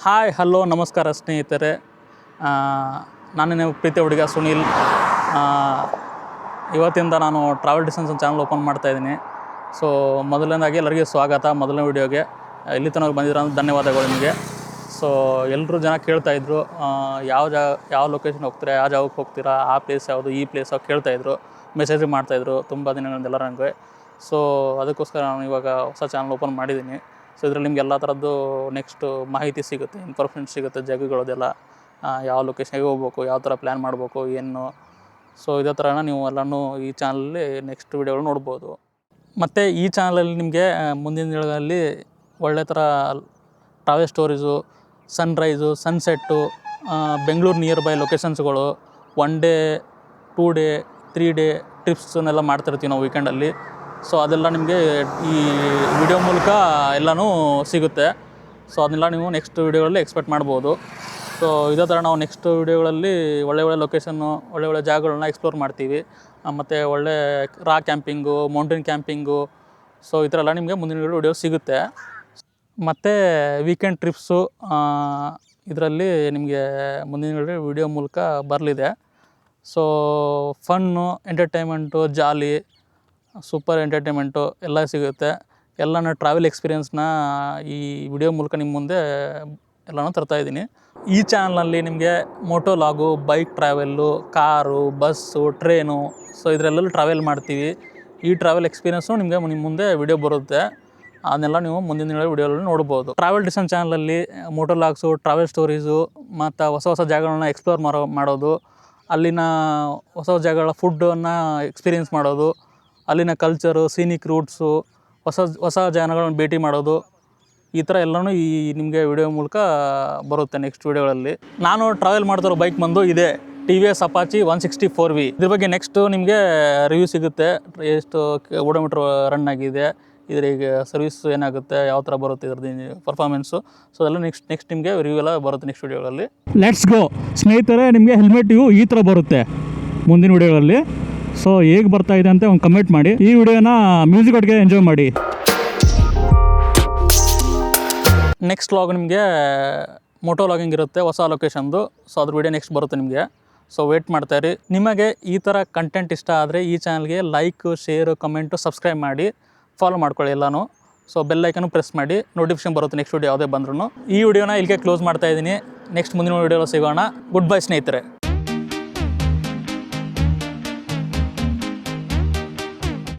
Hi hello ನಮಸ್ಕಾರ ಸ್ನೇಹಿತರೆ. ನಾನು ನಿಮ್ಮ ಪ್ರೀತಿ ಹುಡುಗ ಸುನೀಲ್. ಇವತ್ತಿಂದ ನಾನು ಟ್ರಾವೆಲ್ ಡಿಸ್ಟೆನ್ಸ್ ಚಾನಲ್ ಓಪನ್ ಮಾಡ್ತಾಯಿದ್ದೀನಿ. ಸೊ ಮೊದಲನೇದಾಗಿ ಎಲ್ಲರಿಗೂ ಸ್ವಾಗತ. ಮೊದಲನೇ ವೀಡಿಯೋಗೆ ಇಲ್ಲಿ ತನಕ ಬಂದಿರೋ ಧನ್ಯವಾದಗಳು ನಿಮಗೆ. ಸೊ ಎಲ್ಲರೂ ಜನ ಕೇಳ್ತಾಯಿದ್ರು, ಯಾವ ಲೊಕೇಶನ್ ಹೋಗ್ತೀರಾ, ಯಾವ ಜಾಗಕ್ಕೆ ಹೋಗ್ತೀರಾ, ಆ ಪ್ಲೇಸ್ ಯಾವುದು, ಈ ಪ್ಲೇಸ್ ಯಾವುದು ಕೇಳ್ತಾಯಿದ್ರು, ಮೆಸೇಜ್ ಮಾಡ್ತಾಯಿದ್ರು ತುಂಬ ದಿನಗಳಿಂದೆಲ್ಲ ನನಗೆ. ಸೊ ಅದಕ್ಕೋಸ್ಕರ ನಾನು ಇವಾಗ ಹೊಸ ಚಾನಲ್ ಓಪನ್ ಮಾಡಿದ್ದೀನಿ. ಸೊ ಇದರಲ್ಲಿ ನಿಮ್ಗೆ ಎಲ್ಲ ಥರದ್ದು ನೆಕ್ಸ್ಟು ಮಾಹಿತಿ ಸಿಗುತ್ತೆ, ಇನ್ಫಾರ್ಮೇಷನ್ ಸಿಗುತ್ತೆ, ಜಾಗಗಳದೆಲ್ಲ ಯಾವ ಲೊಕೇಶನ್ಗೆ ಹೋಗ್ಬೇಕು, ಯಾವ ಥರ ಪ್ಲ್ಯಾನ್ ಮಾಡಬೇಕು ಏನು. ಸೊ ಇದೇ ಥರನ ನೀವು ಎಲ್ಲನೂ ಈ ಚಾನಲಲ್ಲಿ ನೆಕ್ಸ್ಟ್ ವೀಡಿಯೋಗಳು ನೋಡ್ಬೋದು. ಮತ್ತು ಈ ಚಾನಲಲ್ಲಿ ನಿಮಗೆ ಮುಂದಿನ ದಿನಗಳಲ್ಲಿ ಒಳ್ಳೆ ಥರ travel stories, sunrise, sunset, Bengaluru nearby ಲೊಕೇಶನ್ಸ್ಗಳು, 1 ಡೇ 2 ಡೇ 3 ಡೇ ಟ್ರಿಪ್ಸನ್ನೆಲ್ಲ ಮಾಡ್ತಿರ್ತೀವಿ ನಾವು ವೀಕೆಂಡಲ್ಲಿ. ಸೊ ಅದೆಲ್ಲ ನಿಮಗೆ ಈ ವಿಡಿಯೋ ಮೂಲಕ ಎಲ್ಲನೂ ಸಿಗುತ್ತೆ. ಸೊ ಅದನ್ನೆಲ್ಲ ನೀವು ನೆಕ್ಸ್ಟ್ ವೀಡಿಯೋಗಳಲ್ಲಿ ಎಕ್ಸ್ಪೆಕ್ಟ್ ಮಾಡ್ಬೋದು. ಸೊ ಇದೇ ಥರ ನಾವು ನೆಕ್ಸ್ಟ್ ವೀಡಿಯೋಗಳಲ್ಲಿ ಒಳ್ಳೆ ಲೊಕೇಶನ್ನು, ಒಳ್ಳೆ ಜಾಗಗಳನ್ನ ಎಕ್ಸ್ಪ್ಲೋರ್ ಮಾಡ್ತೀವಿ. ಮತ್ತು ಒಳ್ಳೆ ಕ್ಯಾಂಪಿಂಗು, ಮೌಂಟೇನ್ ಕ್ಯಾಂಪಿಂಗು, ಸೊ ಈ ಥರ ಎಲ್ಲ ನಿಮಗೆ ಮುಂದಿನ ವೀಡಿಯೋ ಸಿಗುತ್ತೆ. ಮತ್ತು ವೀಕೆಂಡ್ ಟ್ರಿಪ್ಸು ಇದರಲ್ಲಿ ನಿಮಗೆ ಮುಂದಿನ ವೀಡಿಯೋ ಮೂಲಕ ಬರಲಿದೆ. ಸೊ ಫನ್ನು, ಎಂಟರ್ಟೈನ್ಮೆಂಟು, ಜಾಲಿ, ಸೂಪರ್ ಎಂಟರ್ಟೈನ್ಮೆಂಟು ಎಲ್ಲ ಸಿಗುತ್ತೆ. ಎಲ್ಲನ ಟ್ರಾವೆಲ್ ಎಕ್ಸ್ಪೀರಿಯೆನ್ಸ್ನ ಈ ವಿಡಿಯೋ ಮೂಲಕ ನಿಮ್ಮ ಮುಂದೆ ಎಲ್ಲನೂ ತರ್ತಾಯಿದ್ದೀನಿ. ಈ ಚಾನಲ್ನಲ್ಲಿ ನಿಮಗೆ moto vlog, bike travel, car, bus, train, so ಇದರಲ್ಲೆಲ್ಲ ಟ್ರಾವೆಲ್ ಮಾಡ್ತೀವಿ. ಈ ಟ್ರಾವೆಲ್ ಎಕ್ಸ್ಪೀರಿಯೆನ್ಸು ನಿಮಗೆ ನಿಮ್ಮ ಮುಂದೆ ವಿಡಿಯೋ ಬರುತ್ತೆ. ಅದನ್ನೆಲ್ಲ ನೀವು ಮುಂದಿನ ವಿಡಿಯೋಗಳಲ್ಲಿ ನೋಡ್ಬೋದು. ಟ್ರಾವೆಲ್ ಡಿಸ್ಟೆನ್ಸ್ ಚಾನಲಲ್ಲಿ ಮೋಟೋ ಲಾಗ್ಸು, ಟ್ರಾವೆಲ್ ಸ್ಟೋರೀಸು, ಮತ್ತು ಹೊಸ ಜಾಗಗಳನ್ನ ಎಕ್ಸ್ಪ್ಲೋರ್ ಮಾಡೋದು, ಅಲ್ಲಿನ ಹೊಸ ಜಾಗಗಳ ಫುಡ್ಡನ್ನು ಎಕ್ಸ್ಪೀರಿಯೆನ್ಸ್ ಮಾಡೋದು, ಅಲ್ಲಿನ ಕಲ್ಚರು, ಸೀನಿಕ್ ರೂಟ್ಸು, ಹೊಸ ಜನಗಳನ್ನ ಭೇಟಿ ಮಾಡೋದು, ಈ ಥರ ಎಲ್ಲನೂ ಈ ನಿಮಗೆ ವಿಡಿಯೋ ಮೂಲಕ ಬರುತ್ತೆ ನೆಕ್ಸ್ಟ್ ವೀಡಿಯೋಗಳಲ್ಲಿ. ನಾನು ಟ್ರಾವೆಲ್ ಮಾಡ್ತಿರೋ ಬೈಕ್ ಬಂದು ಇದೆ TVS Apache 164V. ಇದ್ರ ಬಗ್ಗೆ ನೆಕ್ಸ್ಟು ನಿಮಗೆ ರಿವ್ಯೂ ಸಿಗುತ್ತೆ, ಎಷ್ಟು ಓಡೋಮೀಟ್ರ್ ರನ್ ಆಗಿದೆ, ಇದ್ರಿಗೆ ಸರ್ವಿಸ್ ಏನಾಗುತ್ತೆ, ಯಾವ ಥರ ಬರುತ್ತೆ ಇದ್ರದ್ದು ಪರ್ಫಾರ್ಮೆನ್ಸು. ಸೊ ಅದೆಲ್ಲ ನೆಕ್ಸ್ಟ್ ನಿಮಗೆ ರಿವ್ಯೂ ಎಲ್ಲ ಬರುತ್ತೆ ನೆಕ್ಸ್ಟ್ ವೀಡಿಯೋಗಳಲ್ಲಿ. ಲೆಟ್ಸ್ ಗೋ ಸ್ನೇಹಿತರೆ. ನಿಮಗೆ ಹೆಲ್ಮೆಟ್ ಈ ಥರ ಬರುತ್ತೆ ಮುಂದಿನ ವೀಡಿಯೋಗಳಲ್ಲಿ. ಸೊ ಹೇಗೆ ಬರ್ತಾಯಿದೆ ಅಂತ ಒಂದು ಕಮೆಂಟ್ ಮಾಡಿ. ಈ ವಿಡಿಯೋನ ಮ್ಯೂಸಿಕ್ ಒಟ್ಟಿಗೆ ಎಂಜಾಯ್ ಮಾಡಿ. ನೆಕ್ಸ್ಟ್ ವ್ಲಾಗ್ ನಿಮಗೆ ಮೋಟೋ ವ್ಲಾಗಿಂಗ್ ಇರುತ್ತೆ, ಹೊಸ ಲೊಕೇಶನ್ದು. ಸೊ ಅದ್ರ ವಿಡಿಯೋ ನೆಕ್ಸ್ಟ್ ಬರುತ್ತೆ ನಿಮಗೆ. ಸೊ ವೇಟ್ ಮಾಡ್ತಾಯಿರಿ. ನಿಮಗೆ ಈ ಥರ ಕಂಟೆಂಟ್ ಇಷ್ಟ ಆದರೆ ಈ ಚಾನಲ್ಗೆ ಲೈಕ್, ಶೇರು, ಕಮೆಂಟು, ಸಬ್ಸ್ಕ್ರೈಬ್ ಮಾಡಿ, ಫಾಲೋ ಮಾಡ್ಕೊಳ್ಳಿ ಎಲ್ಲನೂ. ಸೊ ಬೆಲ್ ಐಕನ್ನು ಪ್ರೆಸ್ ಮಾಡಿ, ನೋಟಿಫಿಕೇಶನ್ ಬರುತ್ತೆ ನೆಕ್ಸ್ಟ್ ವೀಡಿಯೋ ಯಾವುದೇ ಬಂದ್ರೂ. ಈ ವಿಡಿಯೋನ ಇಲ್ಲಿಗೆ ಕ್ಲೋಸ್ ಮಾಡ್ತಾಯಿದ್ದೀನಿ. ನೆಕ್ಸ್ಟ್ ಮುಂದಿನ ವೀಡಿಯೋ ಸಿಗೋಣ. ಗುಡ್ ಬೈ ಸ್ನೇಹಿತರೆ.